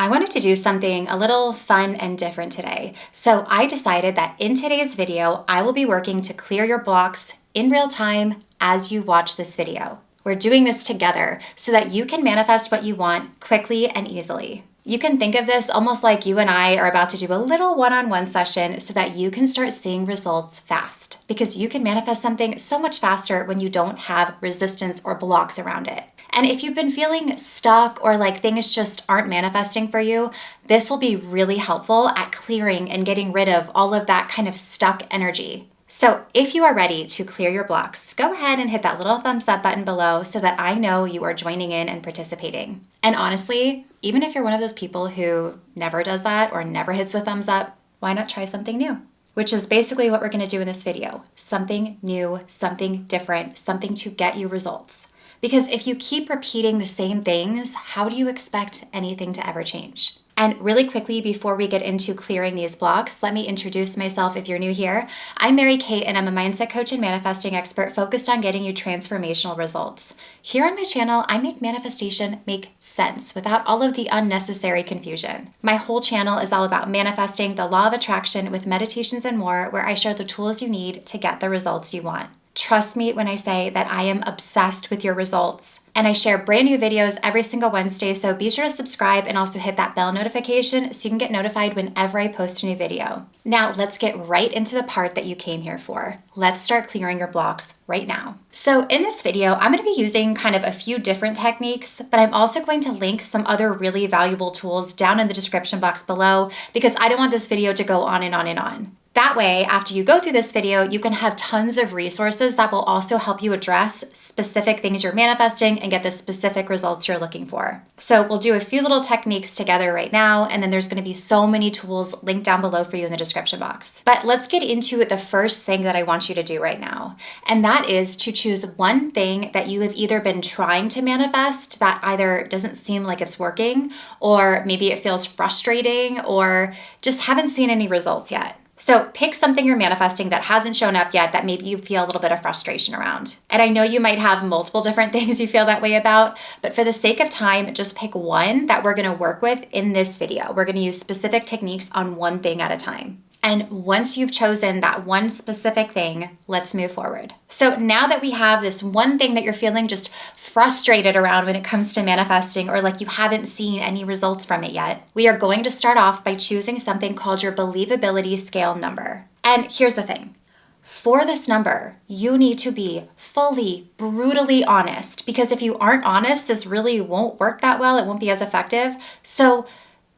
I wanted to do something a little fun and different today. So I decided that in today's video, I will be working to clear your blocks in real time as you watch this video. We're doing this together so that you can manifest what you want quickly and easily. You can think of this almost like you and I are about to do a little one-on-one session so that you can start seeing results fast, because you can manifest something so much faster when you don't have resistance or blocks around it. And if you've been feeling stuck or like things just aren't manifesting for you, this will be really helpful at clearing and getting rid of all of that kind of stuck energy. So if you are ready to clear your blocks, go ahead and hit that little thumbs up button below so that I know you are joining in and participating. And honestly, even if you're one of those people who never does that or never hits the thumbs up, why not try something new? Which is basically what we're going to do in this video. Something new, something different, something to get you results. Because if you keep repeating the same things, how do you expect anything to ever change? And really quickly, before we get into clearing these blocks, let me introduce myself if you're new here. I'm Mary Kate, and I'm a mindset coach and manifesting expert focused on getting you transformational results. Here on my channel, I make manifestation make sense without all of the unnecessary confusion. My whole channel is all about manifesting the law of attraction with meditations and more, where I share the tools you need to get the results you want. Trust me when I say that I am obsessed with your results. And I share brand new videos every single Wednesday, so be sure to subscribe and also hit that bell notification so you can get notified whenever I post a new video. Now let's get right into the part that you came here for. Let's start clearing your blocks right now. So in this video, I'm going to be using kind of a few different techniques, but I'm also going to link some other really valuable tools down in the description box below because I don't want this video to go on and on and on. That way, after you go through this video, you can have tons of resources that will also help you address specific things you're manifesting and get the specific results you're looking for. So we'll do a few little techniques together right now, and then there's going to be so many tools linked down below for you in the description box. But let's get into the first thing that I want you to do right now, and that is to choose one thing that you have either been trying to manifest that either doesn't seem like it's working, or maybe it feels frustrating, or just haven't seen any results yet. So pick something you're manifesting that hasn't shown up yet that maybe you feel a little bit of frustration around. And I know you might have multiple different things you feel that way about, but for the sake of time, just pick one that we're gonna work with in this video. We're gonna use specific techniques on one thing at a time. And once you've chosen that one specific thing, let's move forward. So now that we have this one thing that you're feeling just frustrated around when it comes to manifesting, or like you haven't seen any results from it yet, we are going to start off by choosing something called your believability scale number. And here's the thing. For this number, you need to be fully, brutally honest, because if you aren't honest, this really won't work that well. It won't be as effective. So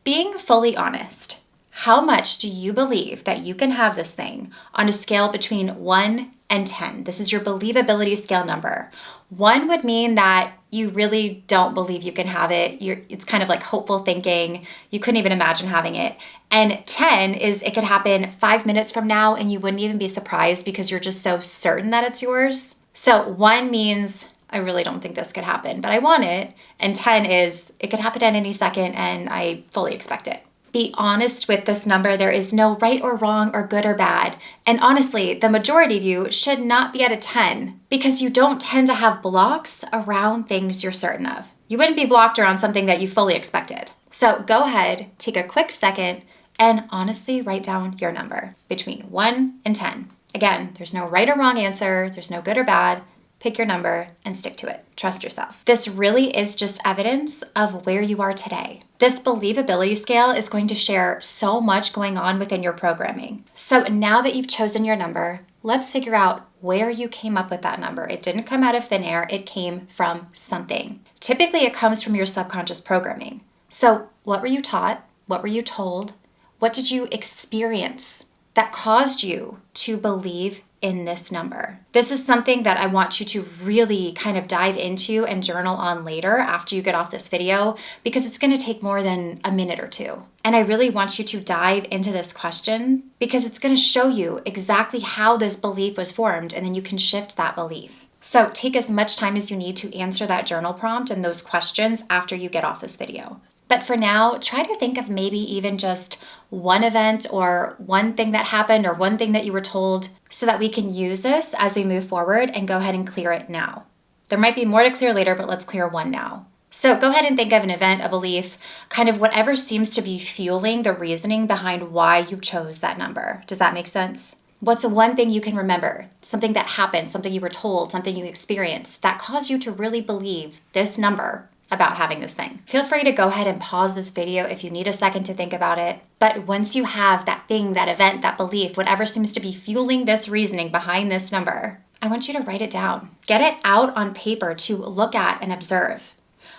being fully honest, how much do you believe that you can have this thing on a scale between 1 and 10? This is your believability scale number. 1 would mean that you really don't believe you can have it. It's kind of like hopeful thinking. You couldn't even imagine having it. And 10 is it could happen 5 minutes from now and you wouldn't even be surprised because you're just so certain that it's yours. So 1 means I really don't think this could happen, but I want it. And 10 is it could happen at any second and I fully expect it. Be honest with this number. There is no right or wrong or good or bad. And honestly, the majority of you should not be at a 10 because you don't tend to have blocks around things you're certain of. You wouldn't be blocked around something that you fully expected. So go ahead, take a quick second, and honestly write down your number between 1 and 10. Again, there's no right or wrong answer. There's no good or bad. Pick your number and stick to it. Trust yourself. This really is just evidence of where you are today. This believability scale is going to share so much going on within your programming. So now that you've chosen your number, let's figure out where you came up with that number. It didn't come out of thin air. It came from something. Typically, it comes from your subconscious programming. So what were you taught? What were you told? What did you experience that caused you to believe in this number? This is something that I want you to really kind of dive into and journal on later after you get off this video, because it's going to take more than a minute or two. And I really want you to dive into this question because it's going to show you exactly how this belief was formed, and then you can shift that belief. So take as much time as you need to answer that journal prompt and those questions after you get off this video. But for now, try to think of maybe even just one event or one thing that happened or one thing that you were told so that we can use this as we move forward and go ahead and clear it now. There might be more to clear later, but let's clear one now. So go ahead and think of an event, a belief, kind of whatever seems to be fueling the reasoning behind why you chose that number. Does that make sense? What's one thing you can remember? Something that happened, something you were told, something you experienced that caused you to really believe this number about having this thing. Feel free to go ahead and pause this video if you need a second to think about it. But once you have that thing, that event, that belief, whatever seems to be fueling this reasoning behind this number, I want you to write it down. Get it out on paper to look at and observe.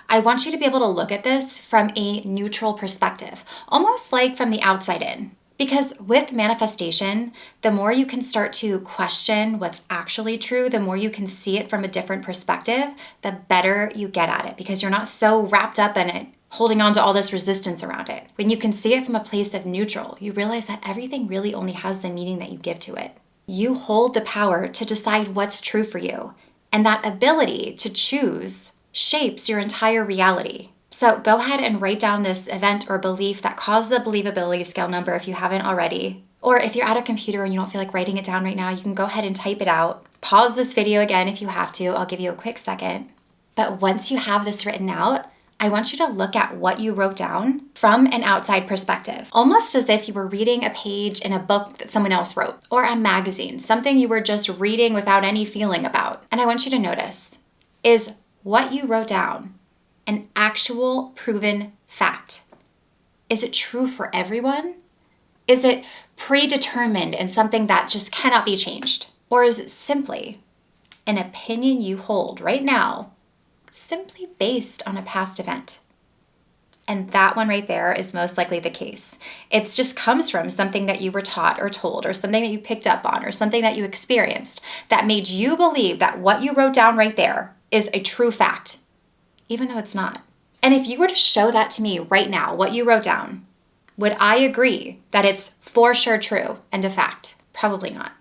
I want you to be able to look at this from a neutral perspective, almost like from the outside in. Because with manifestation, the more you can start to question what's actually true, the more you can see it from a different perspective, the better you get at it because you're not so wrapped up in it, holding on to all this resistance around it. When you can see it from a place of neutral, you realize that everything really only has the meaning that you give to it. You hold the power to decide what's true for you, and that ability to choose shapes your entire reality. So go ahead and write down this event or belief that caused the believability scale number if you haven't already. Or if you're at a computer and you don't feel like writing it down right now, you can go ahead and type it out. Pause this video again if you have to. I'll give you a quick second. But once you have this written out, I want you to look at what you wrote down from an outside perspective, almost as if you were reading a page in a book that someone else wrote, or a magazine, something you were just reading without any feeling about. And I want you to notice, is what you wrote down an actual proven fact? Is it true for everyone? Is it predetermined and something that just cannot be changed? Or is it simply an opinion you hold right now, simply based on a past event? And that one right there is most likely the case. It just comes from something that you were taught or told, or something that you picked up on, or something that you experienced that made you believe that what you wrote down right there is a true fact, even though it's not. And if you were to show that to me right now, what you wrote down, would I agree that it's for sure true and a fact? Probably not.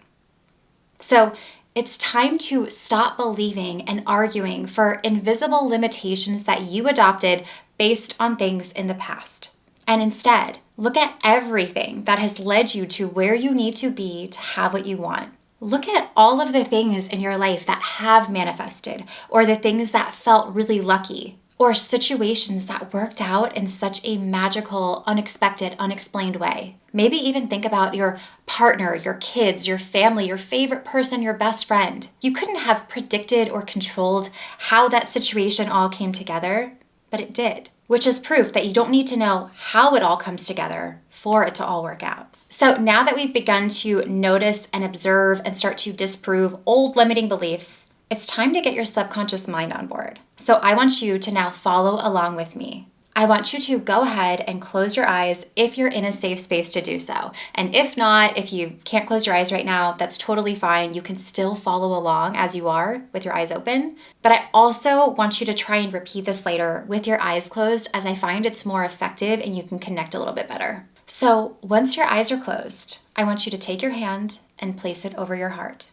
So it's time to stop believing and arguing for invisible limitations that you adopted based on things in the past. And instead, look at everything that has led you to where you need to be to have what you want. Look at all of the things in your life that have manifested, or the things that felt really lucky, or situations that worked out in such a magical, unexpected, unexplained way. Maybe even think about your partner, your kids, your family, your favorite person, your best friend. You couldn't have predicted or controlled how that situation all came together, but it did, which is proof that you don't need to know how it all comes together for it to all work out. So now that we've begun to notice and observe and start to disprove old limiting beliefs, it's time to get your subconscious mind on board. So I want you to now follow along with me. I want you to go ahead and close your eyes if you're in a safe space to do so. And if not, if you can't close your eyes right now, that's totally fine. You can still follow along as you are with your eyes open. But I also want you to try and repeat this later with your eyes closed, as I find it's more effective and you can connect a little bit better. So once your eyes are closed, I want you to take your hand and place it over your heart.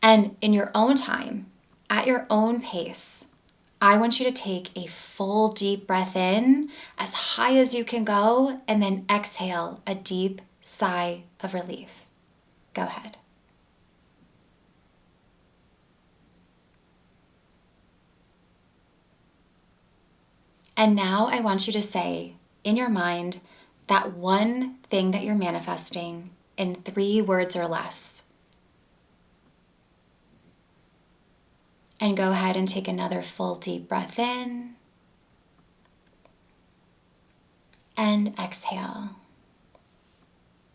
And in your own time, at your own pace, I want you to take a full deep breath in as high as you can go, and then exhale a deep sigh of relief. Go ahead. And now I want you to say in your mind that one thing that you're manifesting in 3 words or less. And go ahead and take another full deep breath in and exhale.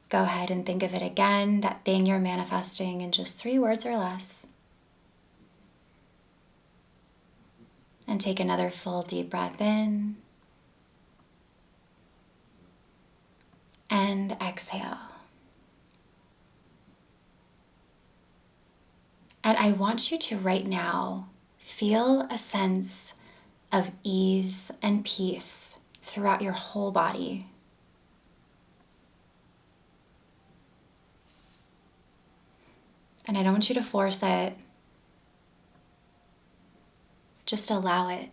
Go ahead and think of it again, that thing you're manifesting in just 3 words or less. And take another full deep breath in and exhale. And I want you to right now feel a sense of ease and peace throughout your whole body. And I don't want you to force it. Just allow it.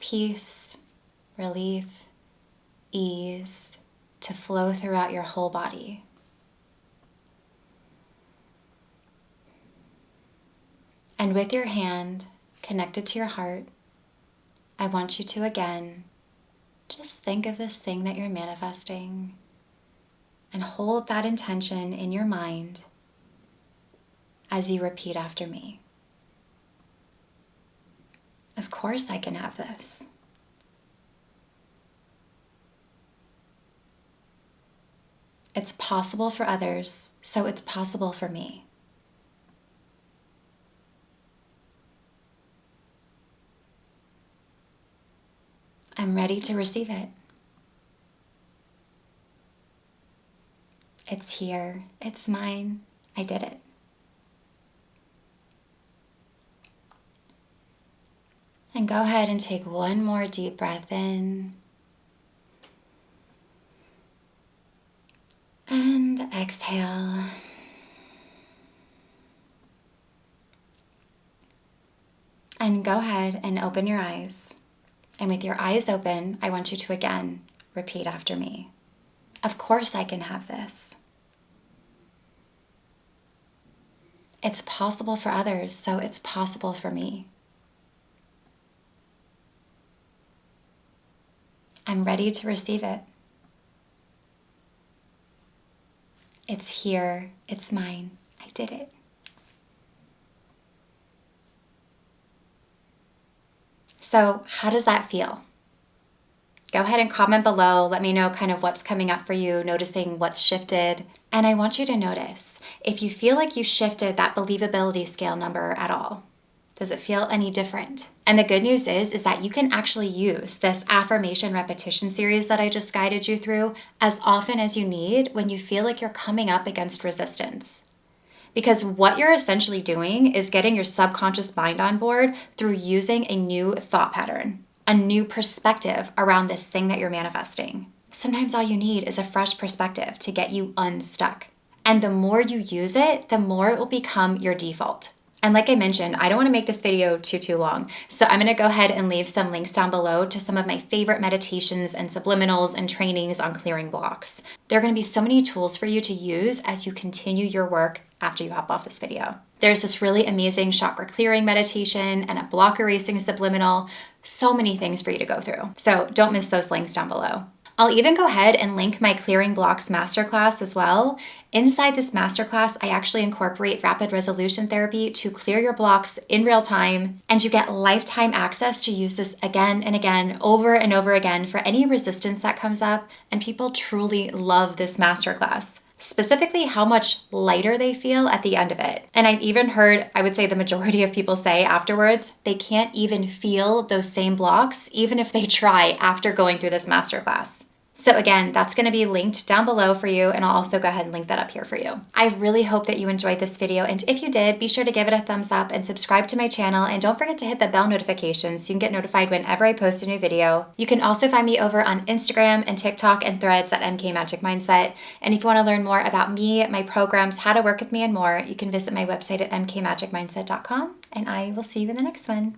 Peace, relief, ease to flow throughout your whole body. And with your hand connected to your heart, I want you to again just think of this thing that you're manifesting and hold that intention in your mind as you repeat after me. Of course I can have this. It's possible for others, so it's possible for me. I'm ready to receive it. It's here. It's mine. I did it. And go ahead and take one more deep breath in. And exhale. And go ahead and open your eyes. And with your eyes open, I want you to again repeat after me. Of course I can have this. It's possible for others, so it's possible for me. I'm ready to receive it. It's here. It's mine. I did it. So, how does that feel? Go ahead and comment below. Let me know kind of what's coming up for you, noticing what's shifted. And I want you to notice if you feel like you shifted that believability scale number at all. Does it feel any different? And the good news is that you can actually use this affirmation repetition series that I just guided you through as often as you need when you feel like you're coming up against resistance. Because what you're essentially doing is getting your subconscious mind on board through using a new thought pattern, a new perspective around this thing that you're manifesting. Sometimes all you need is a fresh perspective to get you unstuck. And the more you use it, the more it will become your default. And like I mentioned, I don't want to make this video too long. So I'm going to go ahead and leave some links down below to some of my favorite meditations and subliminals and trainings on clearing blocks. There are going to be so many tools for you to use as you continue your work after you hop off this video. There's this really amazing chakra clearing meditation and a block erasing subliminal. So many things for you to go through. So don't miss those links down below. I'll even go ahead and link my Clearing Blocks Masterclass as well. Inside this masterclass, I actually incorporate rapid resolution therapy to clear your blocks in real time, and you get lifetime access to use this again and again, over and over again for any resistance that comes up, and people truly love this masterclass. Specifically how much lighter they feel at the end of it. And I've even heard, I would say the majority of people say afterwards, they can't even feel those same blocks, even if they try after going through this masterclass. So again, that's going to be linked down below for you, and I'll also go ahead and link that up here for you. I really hope that you enjoyed this video, and if you did, be sure to give it a thumbs up and subscribe to my channel, and don't forget to hit the bell notification so you can get notified whenever I post a new video. You can also find me over on Instagram and TikTok and Threads at MK Magic Mindset, and if you want to learn more about me, my programs, how to work with me, and more, you can visit my website at mkmagicmindset.com, and I will see you in the next one.